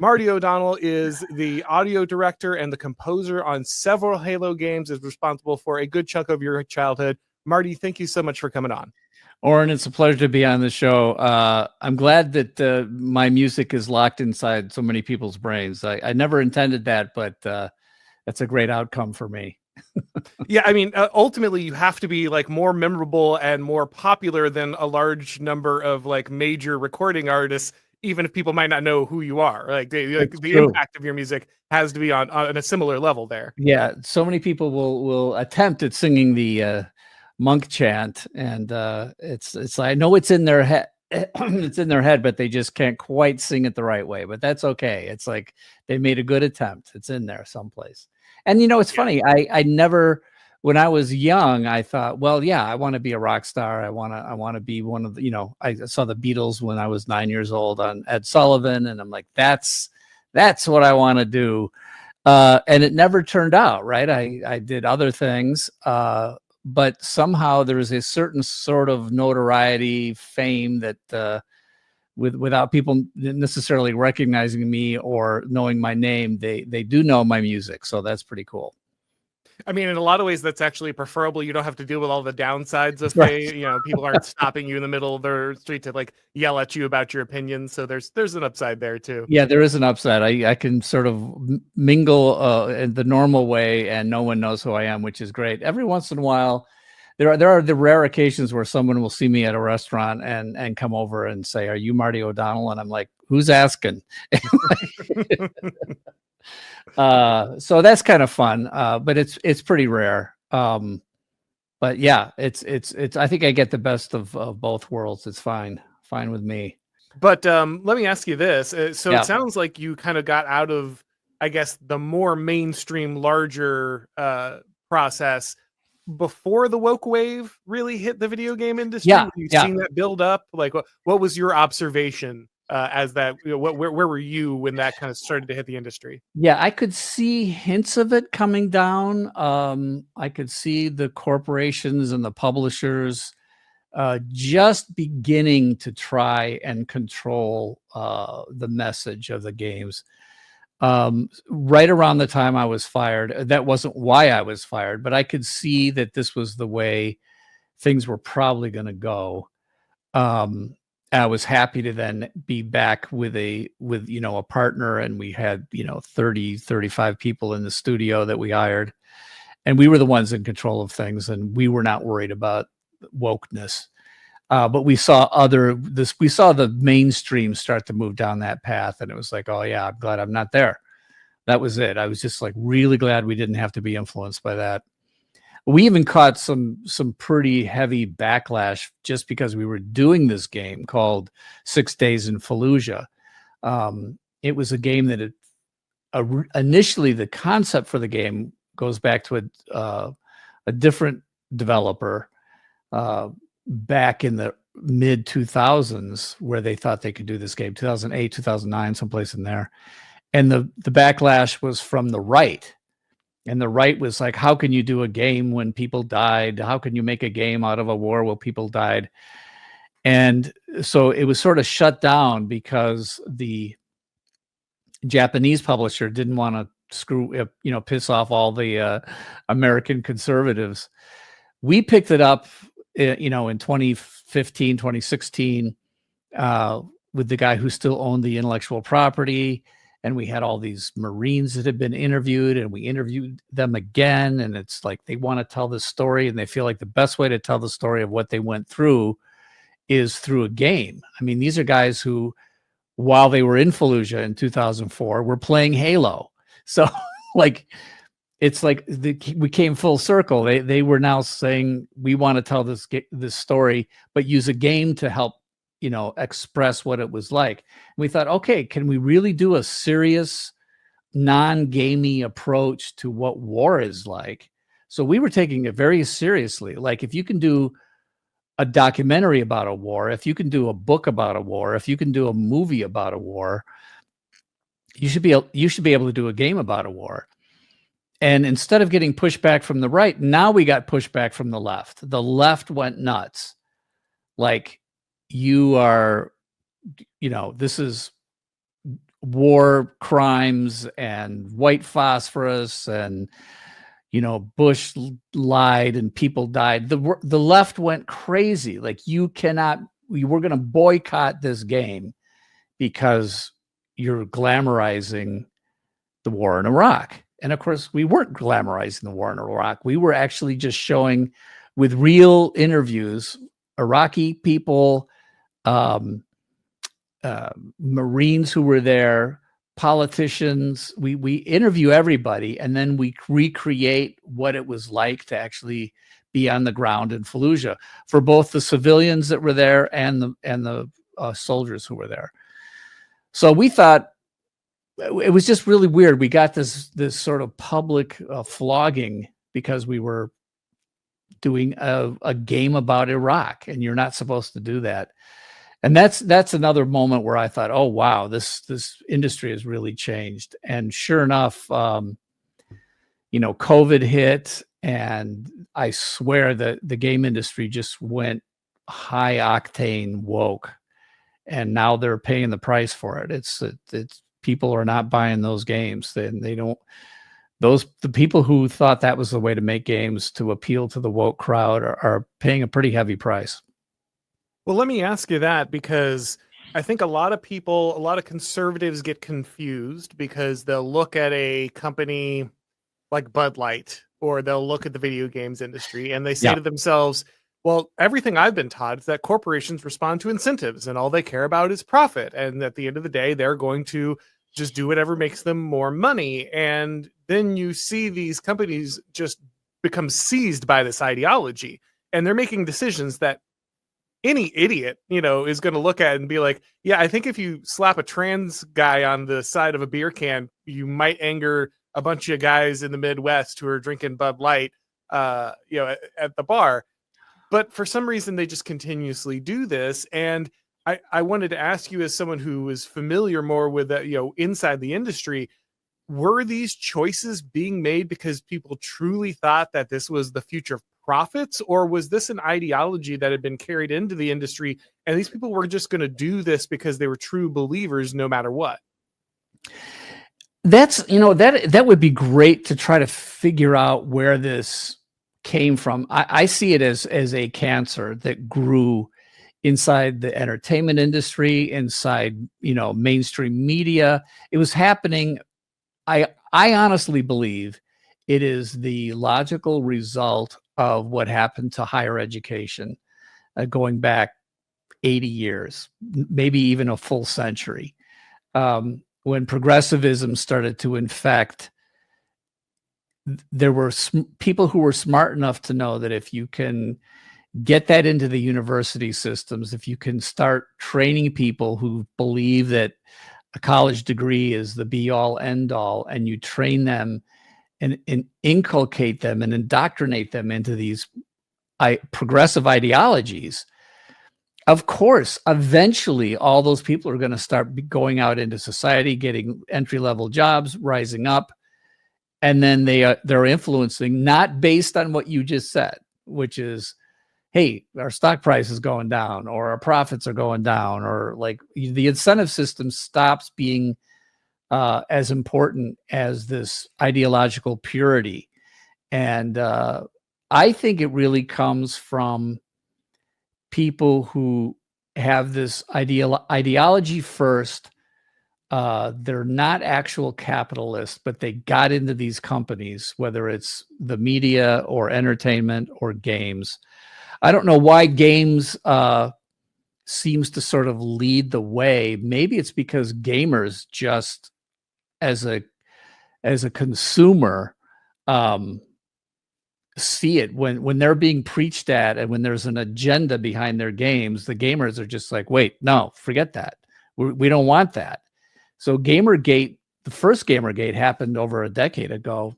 Marty O'Donnell is the audio director and the composer on several Halo games, is responsible for a good chunk of your childhood. Marty, thank you so much for coming on. Auron, it's a pleasure to be on the show. I'm glad that my music is locked inside so many people's brains. I never intended that, but that's a great outcome for me. Yeah, I mean, ultimately, you have to be like more memorable and more popular than a large number of like major recording artists, even if people might not know who you are. Like the impact of your music has to be on a similar level there. Yeah, so many people will attempt at singing the monk chant, and it's I know it's in their head. It's in their head, but they just can't quite sing it the right way. But that's okay. It's like they made a good attempt. It's in there someplace. And it's funny. I never, when I was young, I thought, well, yeah, I want to be a rock star. I want to be one of the, I saw the Beatles when I was 9 years old on Ed Sullivan, and I'm like, that's what I want to do. And it never turned out right. I did other things, but somehow there is a certain sort of notoriety, fame that without people necessarily recognizing me or knowing my name, they do know my music. So that's pretty cool. I mean, in a lot of ways, that's actually preferable. You don't have to deal with all the downsides of people aren't stopping you in the middle of the street to like yell at you about your opinions. So there's an upside there too. Yeah, there is an upside. I can sort of mingle in the normal way, and no one knows who I am, which is great. Every once in a while, there are the rare occasions where someone will see me at a restaurant and come over and say, "Are you Marty O'Donnell?" And I'm like, "Who's asking?" So that's kind of fun, but it's pretty rare. But yeah, it's I think I get the best of both worlds. It's fine with me. But let me ask you this. So it sounds like you kind of got out of, I guess, the more mainstream, larger process before the woke wave really hit the video game industry. You've seen that build up. Like, what was your observation as that? Where were you when that kind of started to hit the industry? Yeah, I could see hints of it coming down. I could see the corporations and the publishers just beginning to try and control the message of the games. Right around the time I was fired, that wasn't why I was fired, but I could see that this was the way things were probably going to go. I was happy to then be back with a partner, and we had 35 people in the studio that we hired, and we were the ones in control of things, and we were not worried about wokeness. But we saw the mainstream start to move down that path, and it was like, oh yeah, I'm glad I'm not there. That was it. I was just like really glad we didn't have to be influenced by that. We even caught some pretty heavy backlash just because we were doing this game called 6 Days in Fallujah. It was a game that initially the concept for the game goes back to a different developer back in the mid 2000s, where they thought they could do this game, 2008, 2009, someplace in there. And the backlash was from the right. And the right was like, how can you do a game when people died? How can you make a game out of a war where people died? And so it was sort of shut down because the Japanese publisher didn't want to piss off all the American conservatives. We picked it up, in 2015, 2016, with the guy who still owned the intellectual property. And we had all these Marines that had been interviewed, and we interviewed them again. And it's like, they want to tell this story, and they feel like the best way to tell the story of what they went through is through a game. I mean, these are guys who, while they were in Fallujah in 2004, were playing Halo. So like, it's like we came full circle. They were now saying, we want to tell this story, but use a game to help express what it was like. And we thought, okay, can we really do a serious, non-gamey approach to what war is like? So we were taking it very seriously. Like, if you can do a documentary about a war, if you can do a book about a war, if you can do a movie about a war, you should be able to do a game about a war. And instead of getting pushback from the right, now we got pushback from the left. The left went nuts. Like, you are, this is war crimes and white phosphorus and, you know, Bush lied and people died. The left went crazy. Like, we're going to boycott this game because you're glamorizing the war in Iraq. And of course, we weren't glamorizing the war in Iraq. We were actually just showing with real interviews, Iraqi people, Marines who were there, politicians. We interview everybody, and then we recreate what it was like to actually be on the ground in Fallujah for both the civilians that were there and the soldiers who were there. So we thought it was just really weird. We got this sort of public flogging because we were doing a game about Iraq, and you're not supposed to do that. And that's another moment where I thought, oh wow, this industry has really changed. And sure enough, you know, COVID hit, and I swear that the game industry just went high octane woke, and now they're paying the price for it. It's people are not buying those games. They don't. The people who thought that was the way to make games to appeal to the woke crowd are paying a pretty heavy price. Well, let me ask you that, because I think a lot of conservatives get confused because they'll look at a company like Bud Light, or they'll look at the video games industry, and they say to themselves, well, everything I've been taught is that corporations respond to incentives and all they care about is profit. And at the end of the day, they're going to just do whatever makes them more money. And then you see these companies just become seized by this ideology, and they're making decisions that any idiot, you know, is going to look at and be like, yeah, I think if you slap a trans guy on the side of a beer can, you might anger a bunch of guys in the Midwest who are drinking Bud Light, you know, at the bar. But for some reason, they just continuously do this. And I wanted to ask you, as someone who is familiar more with that, you know, inside the industry, were these choices being made because people truly thought that this was the future of profits, or was this an ideology that had been carried into the industry and these people were just going to do this because they were true believers no matter what? That's, you know, that would be great to try to figure out where this came from. I see it as a cancer that grew inside the entertainment industry, inside, you know, mainstream media. It was happening. I honestly believe it is the logical result of what happened to higher education, going back 80 years, maybe even a full century. When progressivism started to infect, there were people who were smart enough to know that if you can get that into the university systems, if you can start training people who believe that a college degree is the be all end all, and you train them and inculcate them and indoctrinate them into these progressive ideologies, of course, eventually all those people are going to start going out into society, getting entry-level jobs, rising up, and then they're influencing, not based on what you just said, which is, hey, our stock price is going down, or our profits are going down, or like the incentive system stops being as important as this ideological purity. And I think it really comes from people who have this ideology first. They're not actual capitalists, but they got into these companies, whether it's the media or entertainment or games. I don't know why games seems to sort of lead the way. Maybe it's because gamers just, as a consumer, see it when they're being preached at, and when there's an agenda behind their games, the gamers are just like, wait, no, forget that. We don't want that. So Gamergate, the first Gamergate happened over a decade ago,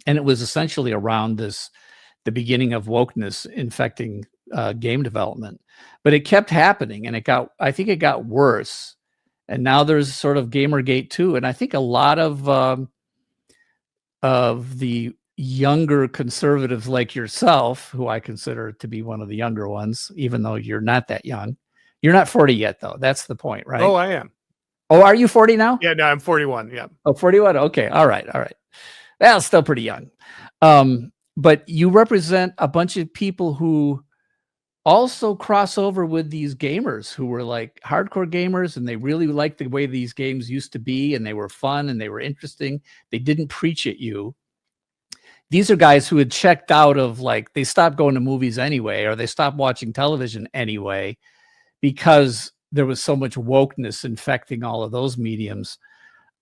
and it was essentially around the beginning of wokeness infecting game development. But it kept happening, and I think it got worse. And now there's sort of Gamergate 2. And I think a lot of the younger conservatives like yourself, who I consider to be one of the younger ones, even though you're not that young. You're not 40 yet, though. That's the point, right? Oh, I am. Oh, are you 40 now? Yeah, no, I'm 41. Yeah. Oh, 41. Okay. All right. Well, still pretty young. But you represent a bunch of people who also cross over with these gamers who were like hardcore gamers, and they really liked the way these games used to be, and they were fun and they were interesting. They didn't preach at you. These are guys who had checked out of, like, they stopped going to movies anyway, or they stopped watching television anyway, because there was so much wokeness infecting all of those mediums.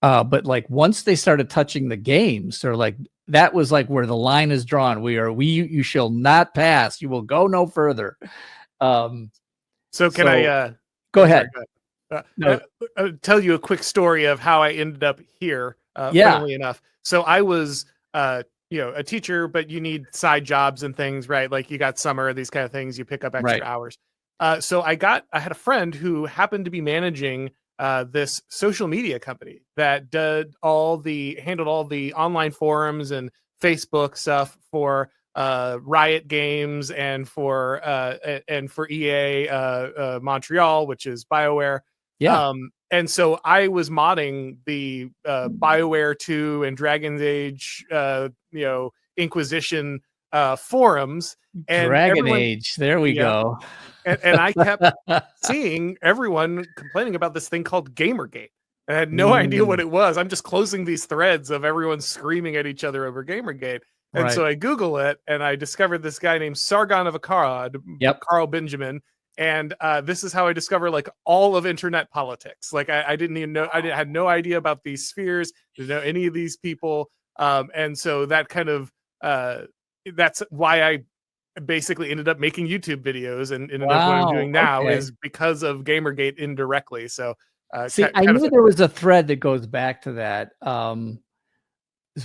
But like once they started touching the games, they're like, that was like where the line is drawn. You shall not pass. You will go no further. So can I go ahead? No. I'll tell you a quick story of how I ended up here. Funnily enough, so I was a teacher, but you need side jobs and things, right? Like you got summer, these kind of things, you pick up extra hours. So I had a friend who happened to be managing this social media company that handled all the online forums and Facebook stuff for Riot Games and for EA Montreal, which is BioWare. And so I was modding the BioWare 2 and Dragon's Age Inquisition forums, and Dragon Age, there we go. And I kept seeing everyone complaining about this thing called Gamergate. I had no idea what it was. I'm just closing these threads of everyone screaming at each other over Gamergate. And so I Google it, and I discovered this guy named Sargon of Akkad, Carl Benjamin. And this is how I discovered like all of internet politics. Like I didn't even know, had no idea about these spheres, didn't know any of these people. And so that kind of, that's why I basically ended up making YouTube videos, and ended up what I'm doing now is because of Gamergate indirectly. So see, I knew there was a thread that goes back to that.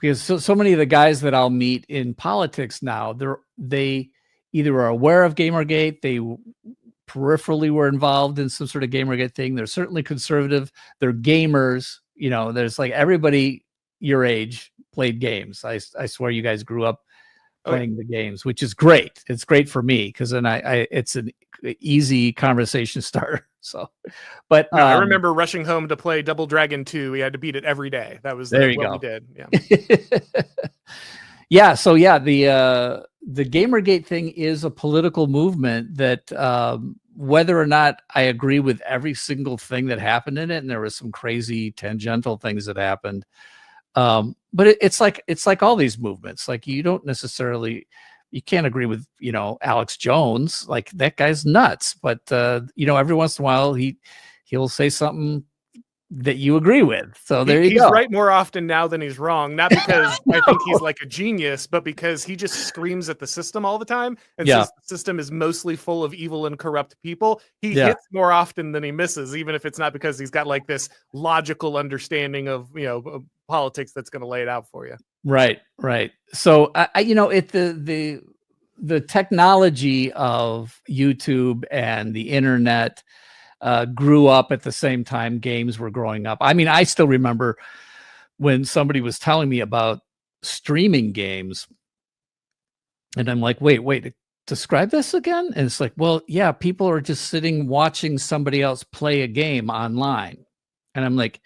Because so many of the guys that I'll meet in politics now, they either are aware of Gamergate, they peripherally were involved in some sort of Gamergate thing. They're certainly conservative. They're gamers. There's like everybody your age played games. I swear you guys grew up playing the games, which is great. It's great for me because then it's an easy conversation starter. So, but I remember rushing home to play Double Dragon 2. We had to beat it every day. That was what we did. Yeah. So the Gamergate thing is a political movement that whether or not I agree with every single thing that happened in it, and there was some crazy tangential things that happened. But it's like all these movements. Like you can't agree with, Alex Jones, like that guy's nuts. But, every once in a while he'll say something that you agree with. So he's go. He's right more often now than he's wrong. Not because I think he's like a genius, but because he just screams at the system all the time. And since the system is mostly full of evil and corrupt people, he hits more often than he misses, even if it's not because he's got like this logical understanding of, politics that's going to lay it out for you. Right. So the technology of YouTube and the internet grew up at the same time games were growing up. I mean, I still remember when somebody was telling me about streaming games, and I'm like, wait, describe this again? And it's like, well, yeah, people are just sitting watching somebody else play a game online. And I'm like,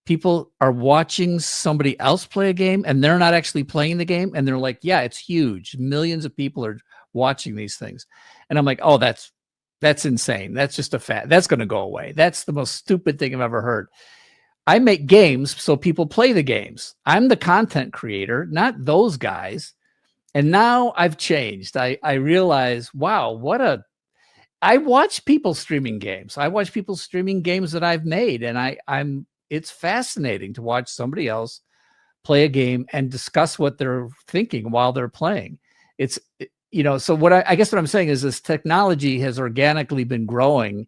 people are watching somebody else play a game and they're not actually playing the game. And they're like, yeah, it's huge. Millions of people are watching these things. And I'm like, oh, that's insane. That's just a fact. That's going to go away. That's the most stupid thing I've ever heard. I make games so people play the games. I'm the content creator, not those guys. And now I've changed. I realize, wow, I watch people streaming games. I watch people streaming games that I've made. And it's fascinating to watch somebody else play a game and discuss what they're thinking while they're playing. So I guess what I'm saying is this technology has organically been growing,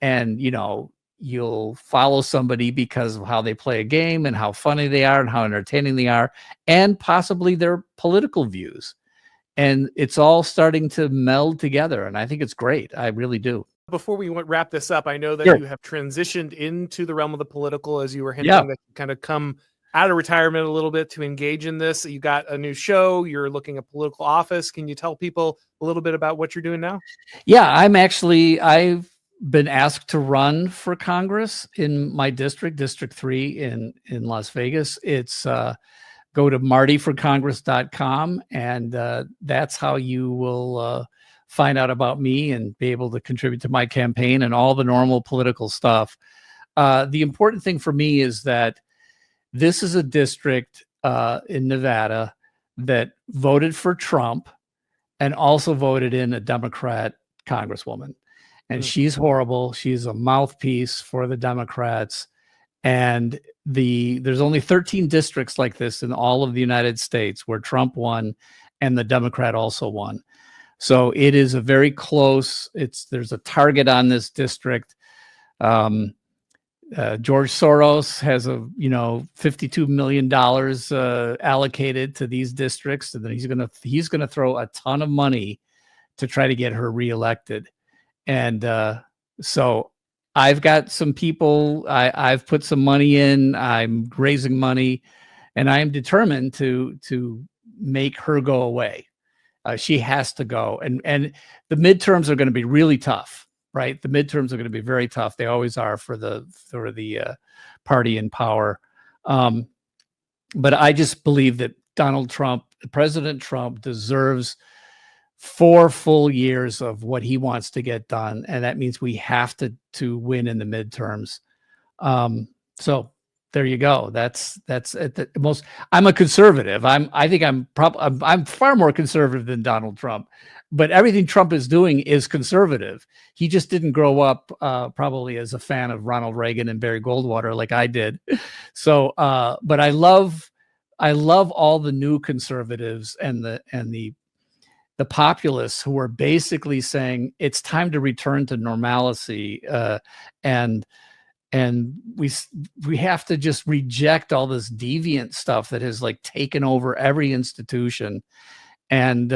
and, you'll follow somebody because of how they play a game and how funny they are and how entertaining they are, and possibly their political views. And it's all starting to meld together. And I think it's great. I really do. Before we wrap this up, I know that you have transitioned into the realm of the political, as you were hinting that you kind of come out of retirement a little bit to engage in this. You got a new show. You're looking at political office. Can you tell people a little bit about what you're doing now? Yeah, I've been asked to run for Congress in my district, District 3 in Las Vegas. It's go to martyforcongress.com, and that's how you will find out about me and be able to contribute to my campaign and all the normal political stuff. The important thing for me is that this is a district in Nevada that voted for Trump and also voted in a Democrat congresswoman. And she's horrible. She's a mouthpiece for the Democrats. And there's only 13 districts like this in all of the United States where Trump won and the Democrat also won. So it is a very close, there's a target on this district. George Soros has $52 million allocated to these districts, and then he's gonna throw a ton of money to try to get her reelected. And so I've got some people, I've put some money in, I'm raising money, and I am determined to make her go away. She has to go. And the midterms are going to be really tough, right? The midterms are going to be very tough. They always are for the party in power. But I just believe that President Trump deserves 4 full years of what he wants to get done, and that means we have to win in the midterms. So there you go. That's at the most. I'm a conservative. I think I'm far more conservative than Donald Trump, but everything Trump is doing is conservative. He just didn't grow up probably as a fan of Ronald Reagan and Barry Goldwater like I did. So, but I love all the new conservatives and the populists who are basically saying it's time to return to normalcy, and we have to just reject all this deviant stuff that has like taken over every institution. And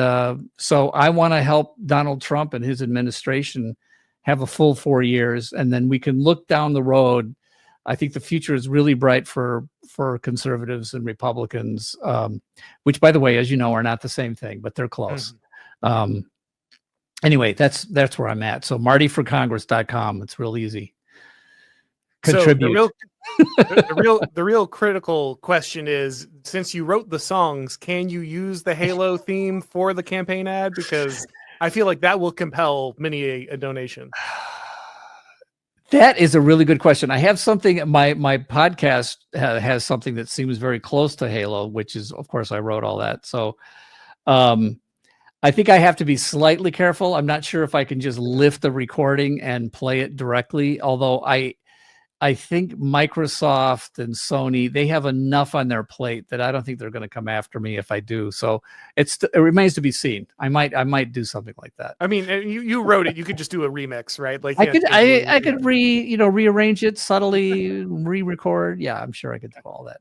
so I want to help Donald Trump and his administration have a full 4 years, and then we can look down the road. I think the future is really bright for conservatives and Republicans, which, by the way, as you know, are not the same thing, but they're close. Anyway, that's where I'm at. So martyforcongress.com. It's real easy. Contribute. So the real critical question is, since you wrote the songs, can you use the Halo theme for the campaign ad? Because I feel like that will compel many a donation. That is a really good question. I have something, my podcast has something that seems very close to Halo, which is, of course, I wrote all that. So I think I have to be slightly careful. I'm not sure if I can just lift the recording and play it directly, although I think Microsoft and Sony, they have enough on their plate that I don't think they're going to come after me if I do. So it remains to be seen. I might do something like that. I mean, you wrote it. You could just do a remix, right? Like I could rearrange it subtly, re-record. Yeah, I'm sure I could do all that.